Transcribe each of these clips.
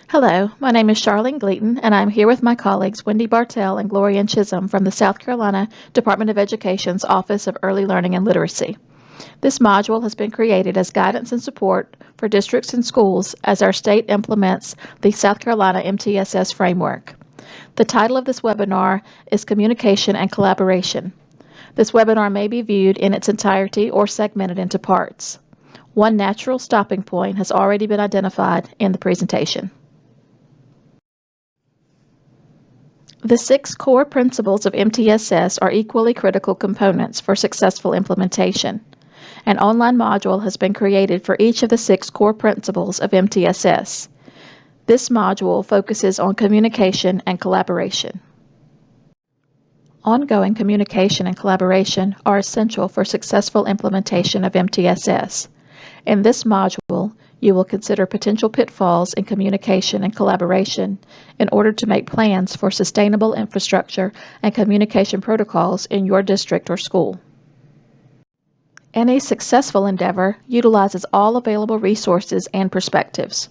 Hello, my name is Charlene Gleaton, and I'm here with my colleagues Wendy Bartell and Gloria Chisholm from the South Carolina Department of Education's Office of Early Learning and Literacy. This module has been created as guidance and support for districts and schools as our state implements the South Carolina MTSS framework. The title of this webinar is Communication and Collaboration. This webinar may be viewed in its entirety or segmented into parts. One natural stopping point has already been identified in the presentation. The 6 core principles of MTSS are equally critical components for successful implementation. An online module has been created for each of the 6 core principles of MTSS. This module focuses on communication and collaboration. Ongoing communication and collaboration are essential for successful implementation of MTSS. In this module, you will consider potential pitfalls in communication and collaboration in order to make plans for sustainable infrastructure and communication protocols in your district or school. Any successful endeavor utilizes all available resources and perspectives.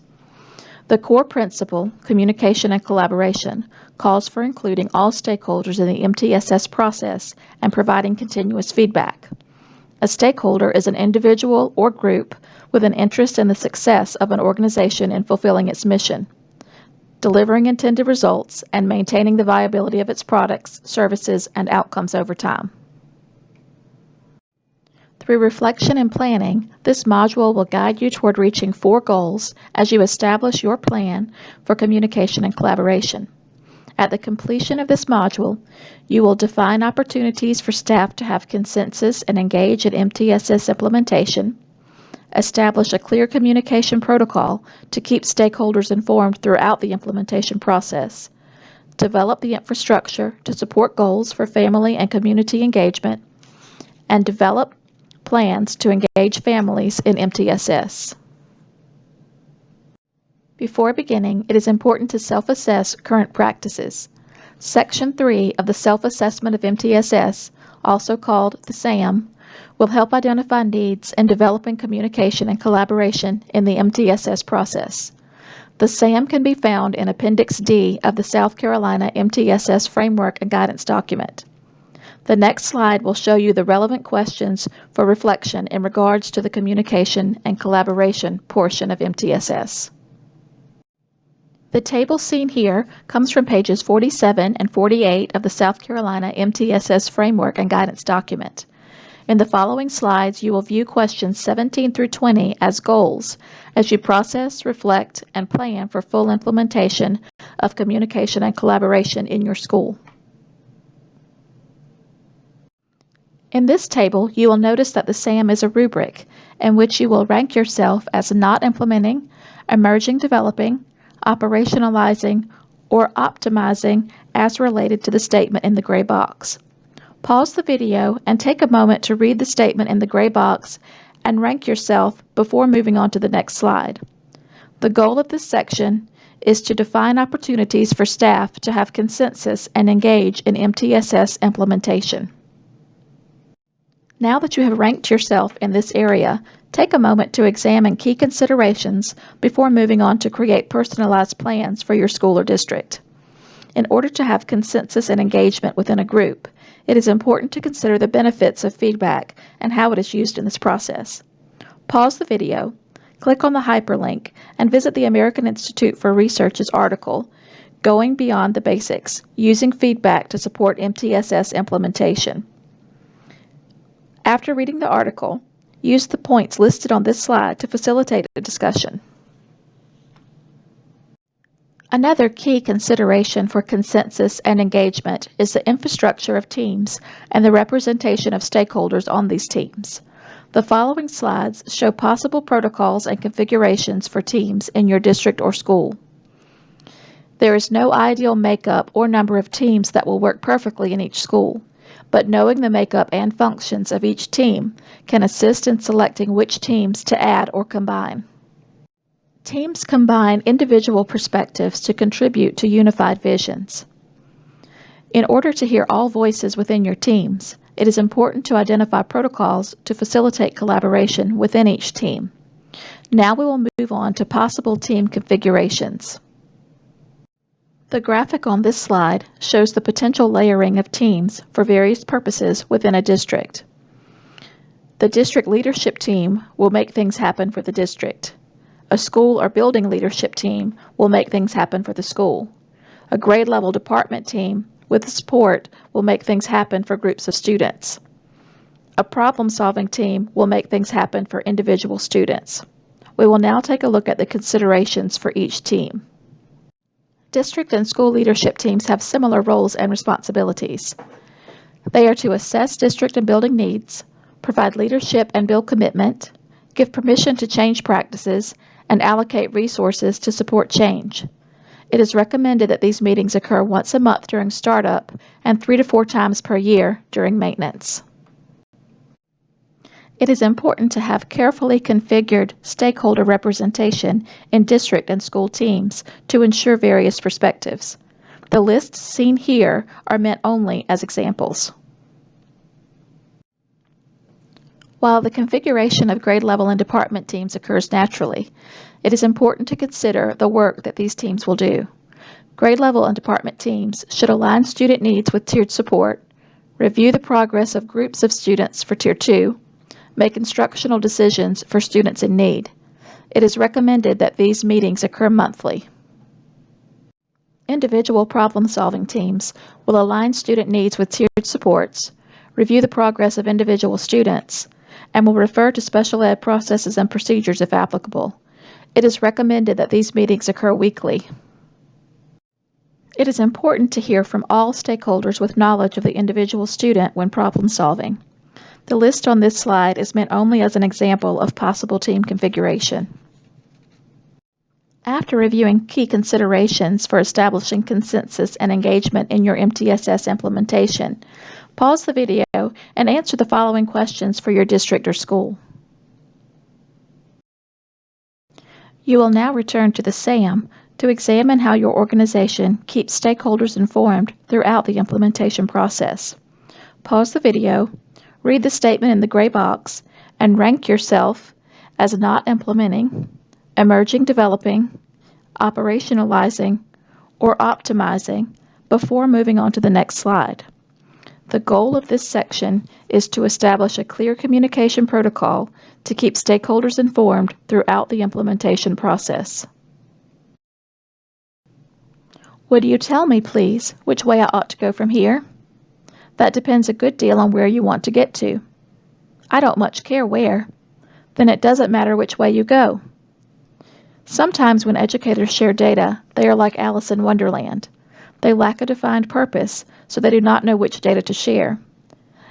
The core principle, communication and collaboration, calls for including all stakeholders in the MTSS process and providing continuous feedback. A stakeholder is an individual or group with an interest in the success of an organization in fulfilling its mission, delivering intended results, and maintaining the viability of its products, services, and outcomes over time. Through reflection and planning, this module will guide you toward reaching 4 goals as you establish your plan for communication and collaboration. At the completion of this module, you will define opportunities for staff to have consensus and engage in MTSS implementation, establish a clear communication protocol to keep stakeholders informed throughout the implementation process, develop the infrastructure to support goals for family and community engagement, and develop plans to engage families in MTSS. Before beginning, it is important to self-assess current practices. Section 3 of the Self-Assessment of MTSS, also called the SAM, will help identify needs in developing communication and collaboration in the MTSS process. The SAM can be found in Appendix D of the South Carolina MTSS Framework and Guidance document. The next slide will show you the relevant questions for reflection in regards to the communication and collaboration portion of MTSS. The table seen here comes from pages 47 and 48 of the South Carolina MTSS Framework and Guidance document. In the following slides, you will view questions 17 through 20 as goals as you process, reflect, and plan for full implementation of communication and collaboration in your school. In this table, you will notice that the SAM is a rubric in which you will rank yourself as not implementing, emerging developing, operationalizing, or optimizing as related to the statement in the gray box. Pause the video and take a moment to read the statement in the gray box and rank yourself before moving on to the next slide. The goal of this section is to define opportunities for staff to have consensus and engage in MTSS implementation. Now that you have ranked yourself in this area, take a moment to examine key considerations before moving on to create personalized plans for your school or district. In order to have consensus and engagement within a group, it is important to consider the benefits of feedback and how it is used in this process. Pause the video, click on the hyperlink, and visit the American Institute for Research's article, Going Beyond the Basics, Using Feedback to Support MTSS Implementation. After reading the article, use the points listed on this slide to facilitate a discussion. Another key consideration for consensus and engagement is the infrastructure of teams and the representation of stakeholders on these teams. The following slides show possible protocols and configurations for teams in your district or school. There is no ideal makeup or number of teams that will work perfectly in each school, but knowing the makeup and functions of each team can assist in selecting which teams to add or combine. Teams combine individual perspectives to contribute to unified visions. In order to hear all voices within your teams, it is important to identify protocols to facilitate collaboration within each team. Now we will move on to possible team configurations. The graphic on this slide shows the potential layering of teams for various purposes within a district. The district leadership team will make things happen for the district. A school or building leadership team will make things happen for the school. A grade level department team with support will make things happen for groups of students. A problem-solving team will make things happen for individual students. We will now take a look at the considerations for each team. District and school leadership teams have similar roles and responsibilities. They are to assess district and building needs, provide leadership and build commitment, give permission to change practices, and allocate resources to support change. It is recommended that these meetings occur once a month during startup and 3 to 4 times per year during maintenance. It is important to have carefully configured stakeholder representation in district and school teams to ensure various perspectives. The lists seen here are meant only as examples. While the configuration of grade level and department teams occurs naturally, it is important to consider the work that these teams will do. Grade level and department teams should align student needs with tiered support, review the progress of groups of students for Tier 2, make instructional decisions for students in need. It is recommended that these meetings occur monthly. Individual problem-solving teams will align student needs with tiered supports, review the progress of individual students, and will refer to special ed processes and procedures if applicable. It is recommended that these meetings occur weekly. It is important to hear from all stakeholders with knowledge of the individual student when problem-solving. The list on this slide is meant only as an example of possible team configuration. After reviewing key considerations for establishing consensus and engagement in your MTSS implementation, pause the video and answer the following questions for your district or school. You will now return to the SAM to examine how your organization keeps stakeholders informed throughout the implementation process. Pause the video, read the statement in the gray box, and rank yourself as not implementing, emerging developing, operationalizing, or optimizing before moving on to the next slide. The goal of this section is to establish a clear communication protocol to keep stakeholders informed throughout the implementation process. Would you tell me, please, which way I ought to go from here? That depends a good deal on where you want to get to. I don't much care where. Then it doesn't matter which way you go. Sometimes when educators share data, they are like Alice in Wonderland. They lack a defined purpose, so they do not know which data to share.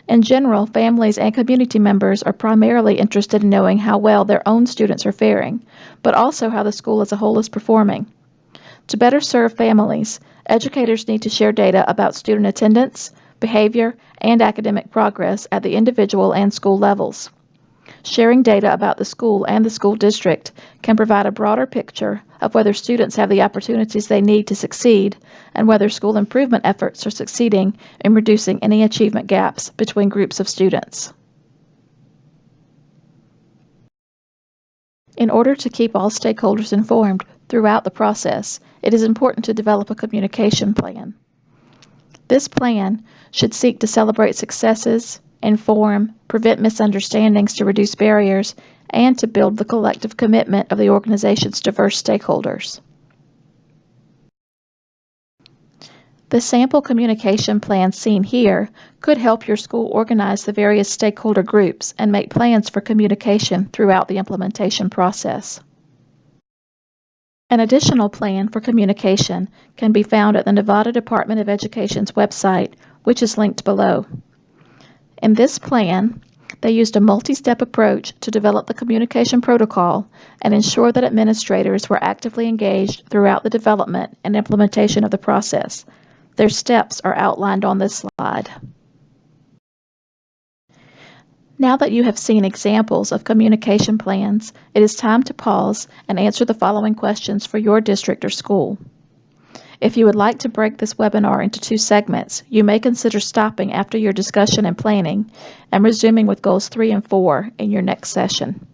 In general, families and community members are primarily interested in knowing how well their own students are faring, but also how the school as a whole is performing. To better serve families, educators need to share data about student attendance, behavior, and academic progress at the individual and school levels. Sharing data about the school and the school district can provide a broader picture of whether students have the opportunities they need to succeed and whether school improvement efforts are succeeding in reducing any achievement gaps between groups of students. In order to keep all stakeholders informed throughout the process, it is important to develop a communication plan. This plan should seek to celebrate successes, inform, prevent misunderstandings to reduce barriers, and to build the collective commitment of the organization's diverse stakeholders. The sample communication plan seen here could help your school organize the various stakeholder groups and make plans for communication throughout the implementation process. An additional plan for communication can be found at the Nevada Department of Education's website, which is linked below. In this plan, they used a multi-step approach to develop the communication protocol and ensure that administrators were actively engaged throughout the development and implementation of the process. Their steps are outlined on this slide. Now that you have seen examples of communication plans, it is time to pause and answer the following questions for your district or school. If you would like to break this webinar into 2 segments, you may consider stopping after your discussion and planning and resuming with goals 3 and 4 in your next session.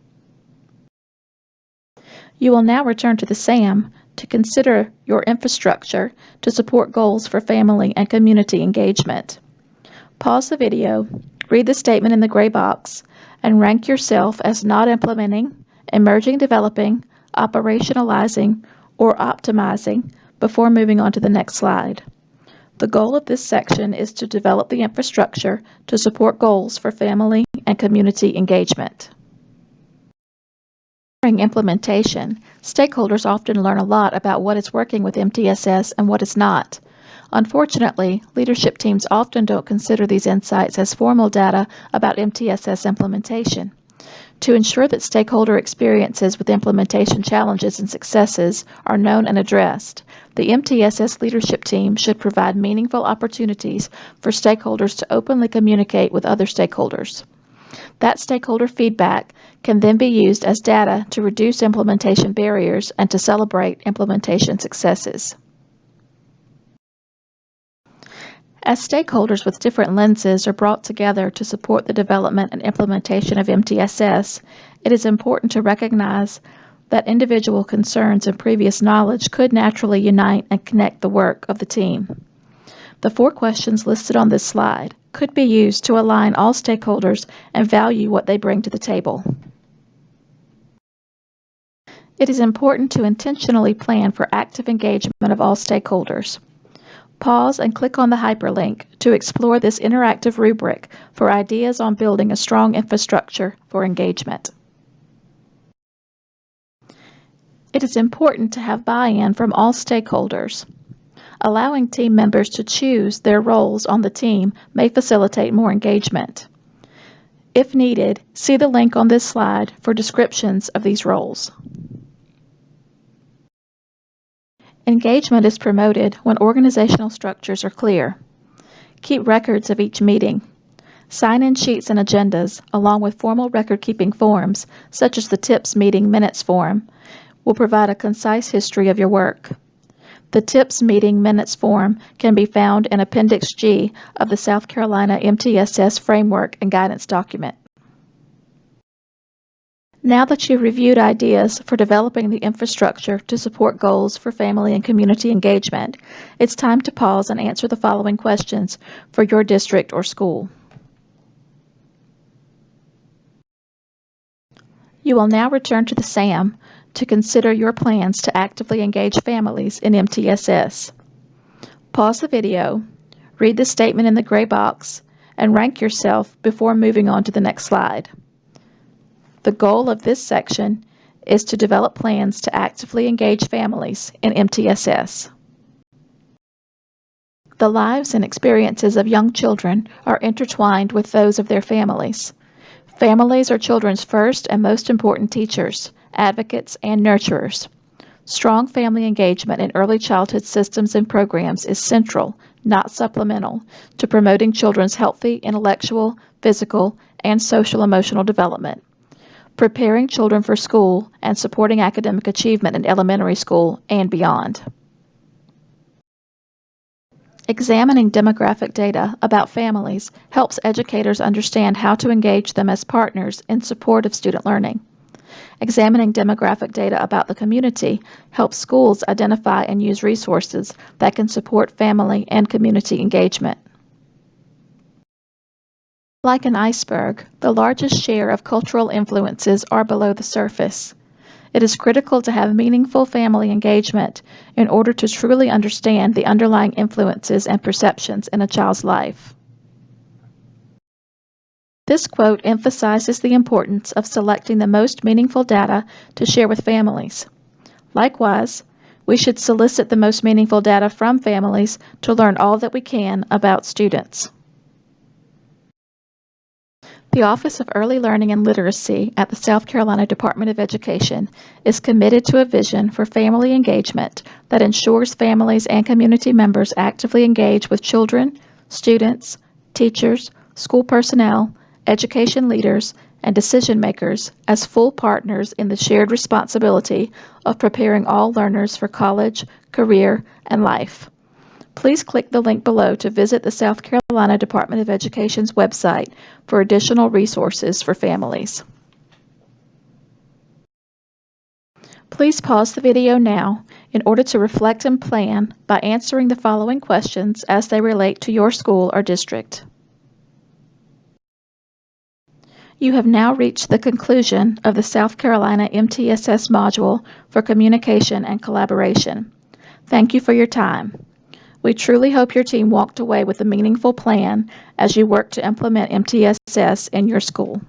You will now return to the SAM to consider your infrastructure to support goals for family and community engagement. Pause the video, read the statement in the gray box, and rank yourself as not implementing, emerging developing, operationalizing, or optimizing before moving on to the next slide. The goal of this section is to develop the infrastructure to support goals for family and community engagement. During implementation, stakeholders often learn a lot about what is working with MTSS and what is not. Unfortunately, leadership teams often don't consider these insights as formal data about MTSS implementation. To ensure that stakeholder experiences with implementation challenges and successes are known and addressed, the MTSS leadership team should provide meaningful opportunities for stakeholders to openly communicate with other stakeholders. That stakeholder feedback can then be used as data to reduce implementation barriers and to celebrate implementation successes. As stakeholders with different lenses are brought together to support the development and implementation of MTSS, it is important to recognize that individual concerns and previous knowledge could naturally unite and connect the work of the team. The 4 questions listed on this slide could be used to align all stakeholders and value what they bring to the table. It is important to intentionally plan for active engagement of all stakeholders. Pause and click on the hyperlink to explore this interactive rubric for ideas on building a strong infrastructure for engagement. It is important to have buy-in from all stakeholders. Allowing team members to choose their roles on the team may facilitate more engagement. If needed, see the link on this slide for descriptions of these roles. Engagement is promoted when organizational structures are clear. Keep records of each meeting. Sign-in sheets and agendas, along with formal record-keeping forms, such as the TIPS meeting minutes form, will provide a concise history of your work. The TIPS meeting minutes form can be found in Appendix G of the South Carolina MTSS Framework and Guidance document. Now that you've reviewed ideas for developing the infrastructure to support goals for family and community engagement, it's time to pause and answer the following questions for your district or school. You will now return to the SAM to consider your plans to actively engage families in MTSS. Pause the video, read the statement in the gray box, and rank yourself before moving on to the next slide. The goal of this section is to develop plans to actively engage families in MTSS. The lives and experiences of young children are intertwined with those of their families. Families are children's first and most important teachers, advocates, and nurturers. Strong family engagement in early childhood systems and programs is central, not supplemental, to promoting children's healthy intellectual, physical, and social-emotional development, preparing children for school, and supporting academic achievement in elementary school and beyond. Examining demographic data about families helps educators understand how to engage them as partners in support of student learning. Examining demographic data about the community helps schools identify and use resources that can support family and community engagement. Like an iceberg, the largest share of cultural influences are below the surface. It is critical to have meaningful family engagement in order to truly understand the underlying influences and perceptions in a child's life. This quote emphasizes the importance of selecting the most meaningful data to share with families. Likewise, we should solicit the most meaningful data from families to learn all that we can about students. The Office of Early Learning and Literacy at the South Carolina Department of Education is committed to a vision for family engagement that ensures families and community members actively engage with children, students, teachers, school personnel, education leaders, and decision makers as full partners in the shared responsibility of preparing all learners for college, career, and life. Please click the link below to visit the South Carolina Department of Education's website for additional resources for families. Please pause the video now in order to reflect and plan by answering the following questions as they relate to your school or district. You have now reached the conclusion of the South Carolina MTSS module for communication and collaboration. Thank you for your time. We truly hope your team walked away with a meaningful plan as you work to implement MTSS in your school.